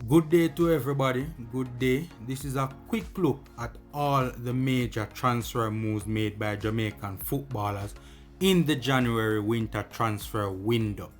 Good day to everybody, good day. This is a quick look at all the major transfer moves made by Jamaican footballers in the January winter transfer window.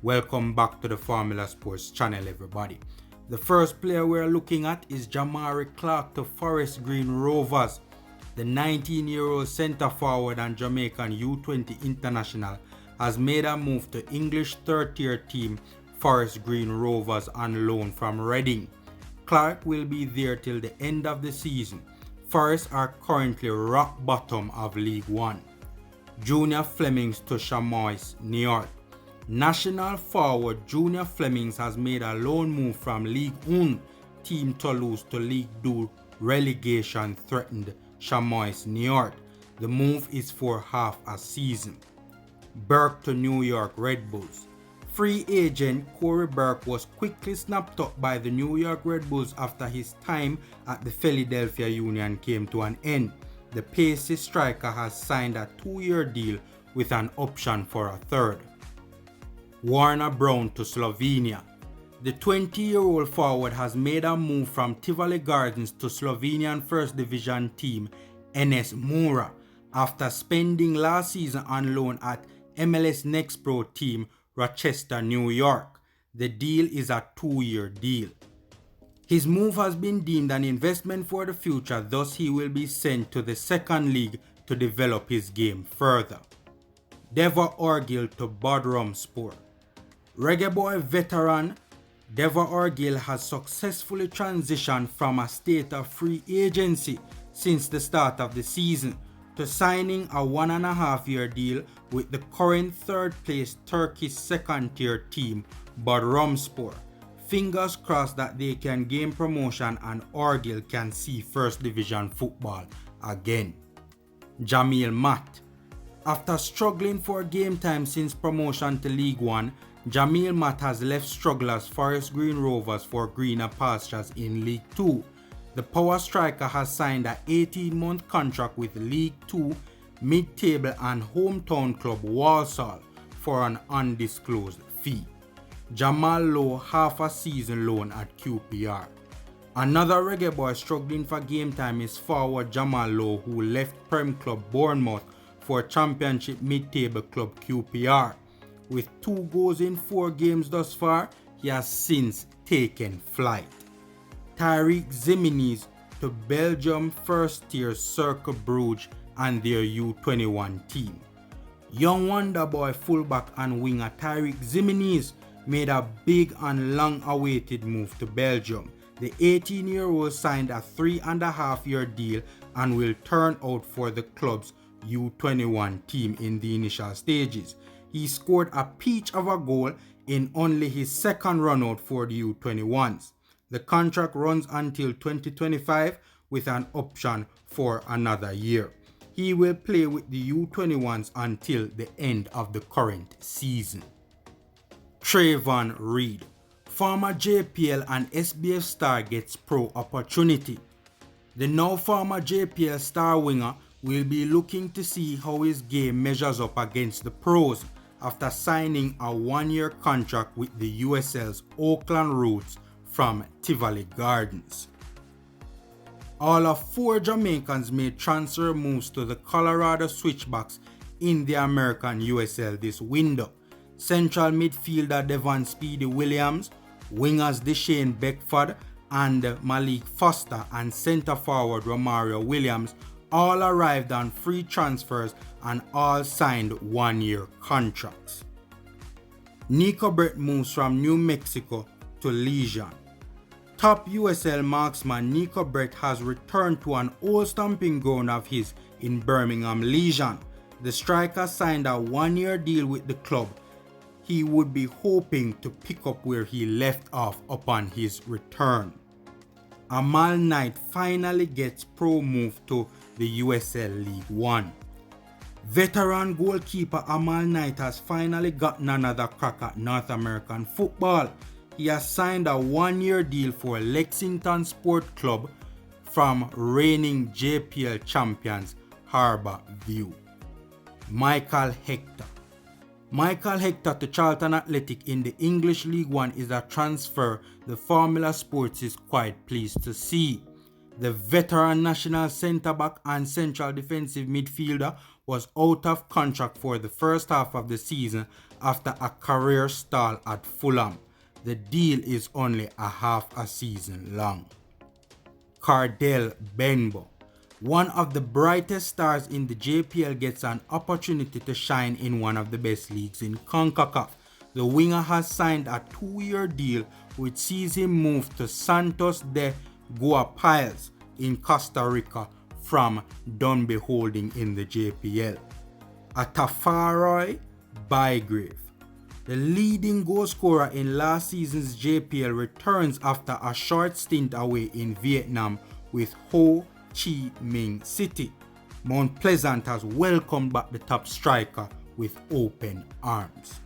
Welcome back to the Formula Sports channel, everybody. The first player we're looking at is Jamari Clark to Forest Green Rovers. The 19-year-old centre forward and Jamaican U20 international has made a move to English third-tier team Forest Green Rovers on loan from Reading. Clark will be there till the end of the season. Forest are currently rock bottom of League One. Junior Flemings to Chamois, New York. National forward Junior Flemings has made a loan move from League One team Toulouse to League Two relegation threatened Chamois, New York. The move is for half a season. Burke to New York Red Bulls. Free agent Corey Burke was quickly snapped up by the New York Red Bulls after his time at the Philadelphia Union came to an end. The pacey striker has signed a 2-year deal with an option for a third. Warner Brown to Slovenia. The 20-year-old forward has made a move from Tivoli Gardens to Slovenian First Division team NS Mura after spending last season on loan at MLS Next Pro team Rochester, New York. The deal is a 2-year deal. His move has been deemed an investment for the future, thus he will be sent to the second league to develop his game further. Deva Orgil to Bodrum Sport. Reggae Boy veteran Deva Orgil has successfully transitioned from a state of free agency since the start of the season to signing a 1.5-year deal with the current third-place Turkish second-tier team Bodrumspor. Fingers crossed that they can gain promotion and Orgil can see first division football again. Jamil Matt. After struggling for game time since promotion to League One, Jamil Matt has left strugglers Forest Green Rovers for greener pastures in League Two. The power striker has signed an 18-month contract with League Two mid-table and hometown club Walsall for an undisclosed fee. Jamal Lowe half a season loan at QPR. Another Reggae Boy struggling for game time is forward Jamal Lowe, who left Prem club Bournemouth for Championship mid-table club QPR. With 2 goals in 4 games thus far, he has since taken flight. Tariq Zimenez to Belgium first-tier Cercle Brugge and their U21 team. Young wonder boy fullback and winger Tariq Zimenez made a big and long-awaited move to Belgium. The 18-year-old signed a 3.5-year deal and will turn out for the club's U21 team in the initial stages. He scored a peach of a goal in only his second run-out for the U21s. The contract runs until 2025 with an option for another year. He will play with the U21s until the end of the current season. Trayvon Reed. Former JPL and SBF star gets pro opportunity. The now former JPL star winger will be looking to see how his game measures up against the pros after signing a 1-year contract with the USL's Oakland Roots from Tivoli Gardens. All of 4 Jamaicans made transfer moves to the Colorado Switchbacks in the American USL this window. Central midfielder Devon Speedy Williams, wingers Deshane Beckford and Malik Foster, and centre forward Romario Williams all arrived on free transfers and all signed 1-year contracts. Nico Brett moves from New Mexico to Legion. Top USL marksman Nico Brett has returned to an old stomping ground of his in Birmingham Legion. The striker signed a 1-year deal with the club. He would be hoping to pick up where he left off upon his return. Amal Knight finally gets pro move to the USL League One. Veteran goalkeeper Amal Knight has finally gotten another crack at North American football. He has signed a 1-year deal for Lexington Sport Club from reigning JPL champions Harbour View. Michael Hector. Michael Hector to Charlton Athletic in the English League One is a transfer the Formula Sports is quite pleased to see. The veteran national centre-back and central defensive midfielder was out of contract for the first half of the season after a career stall at Fulham. The deal is only a half a season long. Cardell Benbow, one of the brightest stars in the JPL, gets an opportunity to shine in one of the best leagues in CONCACAF. The winger has signed a 2-year deal which sees him move to Santos de Guapiles in Costa Rica from Dunby Holding in the JPL. Atafaroy Bygrave, the leading goal scorer in last season's JPL, returns after a short stint away in Vietnam with Ho Chi Minh City. Mount Pleasant has welcomed back the top striker with open arms.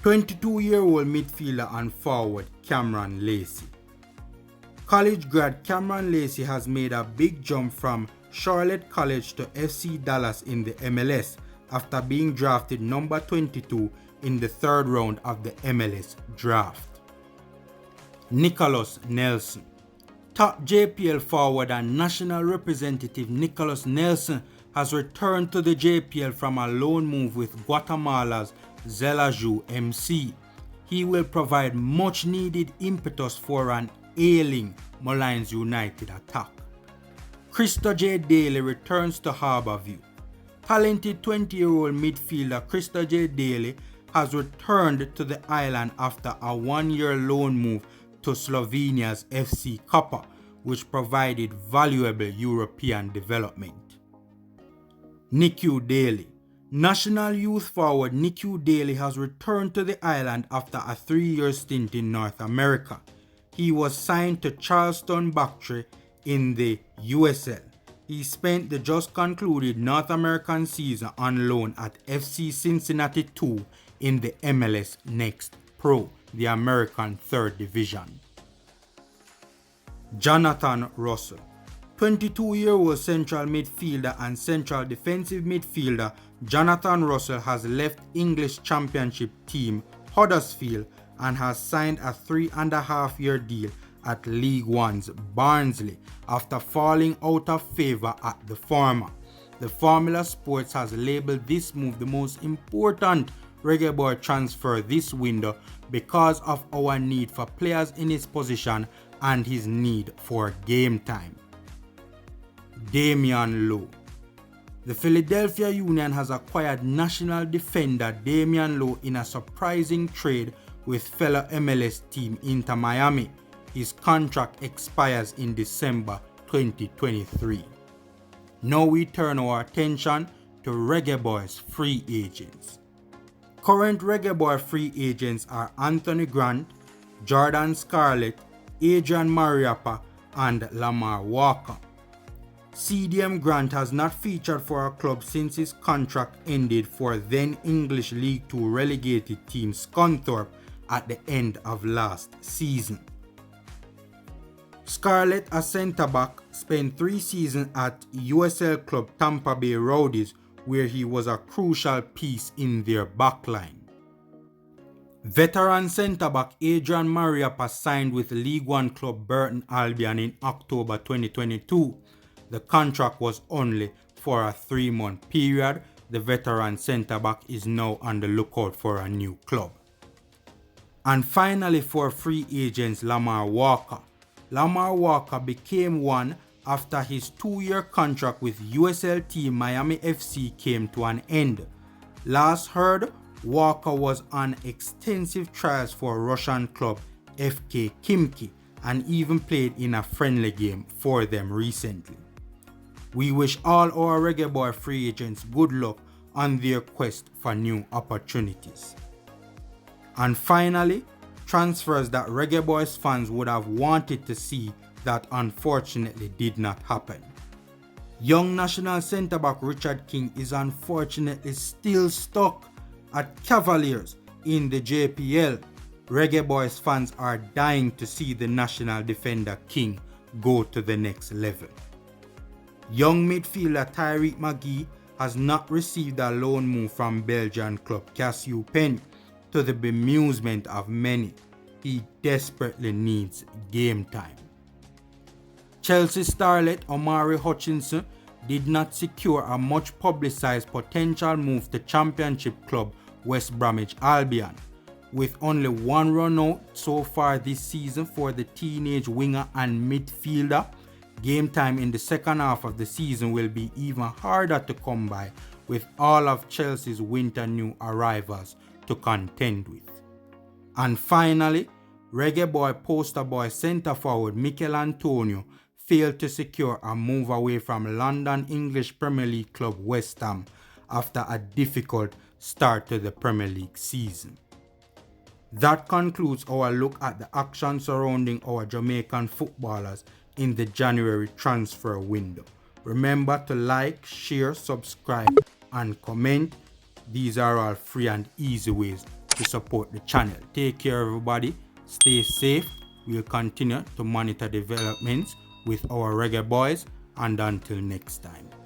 22-year-old midfielder and forward Cameron Lacey. College grad Cameron Lacey has made a big jump from Charlotte College to FC Dallas in the MLS after being drafted number 22 in the 3rd round of the MLS draft. Nicholas Nelson. Top JPL forward and national representative Nicholas Nelson has returned to the JPL from a loan move with Guatemala's Zelaju MC. He will provide much needed impetus for an ailing Mullines United attack. Krista J. Daly returns to Harbourview. Talented 20-year-old midfielder Krista J. Daly has returned to the island after a 1-year loan move to Slovenia's FC Koper, which provided valuable European development. Nicu Daly. National youth forward Nicu Daly has returned to the island after a 3-year stint in North America. He was signed to Charleston Bactry in the USL. He spent the just concluded North American season on loan at FC Cincinnati 2 in the MLS Next Pro, the American 3rd Division. Jonathan Russell. 22-year-old central midfielder and central defensive midfielder Jonathan Russell has left English Championship team Huddersfield and has signed a 3.5-year deal at League One's Barnsley after falling out of favour at the former. The Formula Sports has labelled this move the most important Reggae Boy transfer this window because of our need for players in his position and his need for game time. Damian Lowe. The Philadelphia Union has acquired national defender Damian Lowe in a surprising trade with fellow MLS team Inter Miami. His contract expires in December 2023. Now we turn our attention to Reggae Boy's free agents. Current Reggae Boy free agents are Anthony Grant, Jordan Scarlett, Adrian Mariappa, and Lamar Walker. CDM Grant has not featured for a club since his contract ended for then English League 2 relegated team Scunthorpe at the end of last season. Scarlett, a centre-back, spent 3 seasons at USL club Tampa Bay Rowdies, where he was a crucial piece in their backline. Veteran centre-back Adrian Mariappa signed with League One club Burton Albion in October 2022. The contract was only for a 3-month period. The veteran centre-back is now on the lookout for a new club. And finally, for free agents, Lamar Walker. Lamar Walker became one after his 2-year contract with USL team Miami FC came to an end. Last heard, Walker was on extensive trials for Russian club FK Khimki and even played in a friendly game for them recently. We wish all our Reggae Boy free agents good luck on their quest for new opportunities. And finally, transfers that Reggae Boys fans would have wanted to see that unfortunately did not happen. Young national centre-back Richard King is unfortunately still stuck at Cavaliers in the JPL. Reggae Boys fans are dying to see the national defender King go to the next level. Young midfielder Tyreek McGee has not received a loan move from Belgian club Cassio Penny. To the bemusement of many, he desperately needs game time. Chelsea starlet Omari Hutchinson did not secure a much publicized potential move to Championship club West Bromwich Albion. With only one run out so far this season for the teenage winger and midfielder, game time in the second half of the season will be even harder to come by with all of Chelsea's winter new arrivals to contend with. And finally, Reggae Boy poster boy centre forward Mikel Antonio failed to secure a move away from London English Premier League club West Ham after a difficult start to the Premier League season. That concludes our look at the action surrounding our Jamaican footballers in the January transfer window. Remember to like, share, subscribe and comment. These are all free and easy ways to support the channel. Take care everybody, stay safe. We'll continue to monitor developments with our Reggae Boys, and until next time.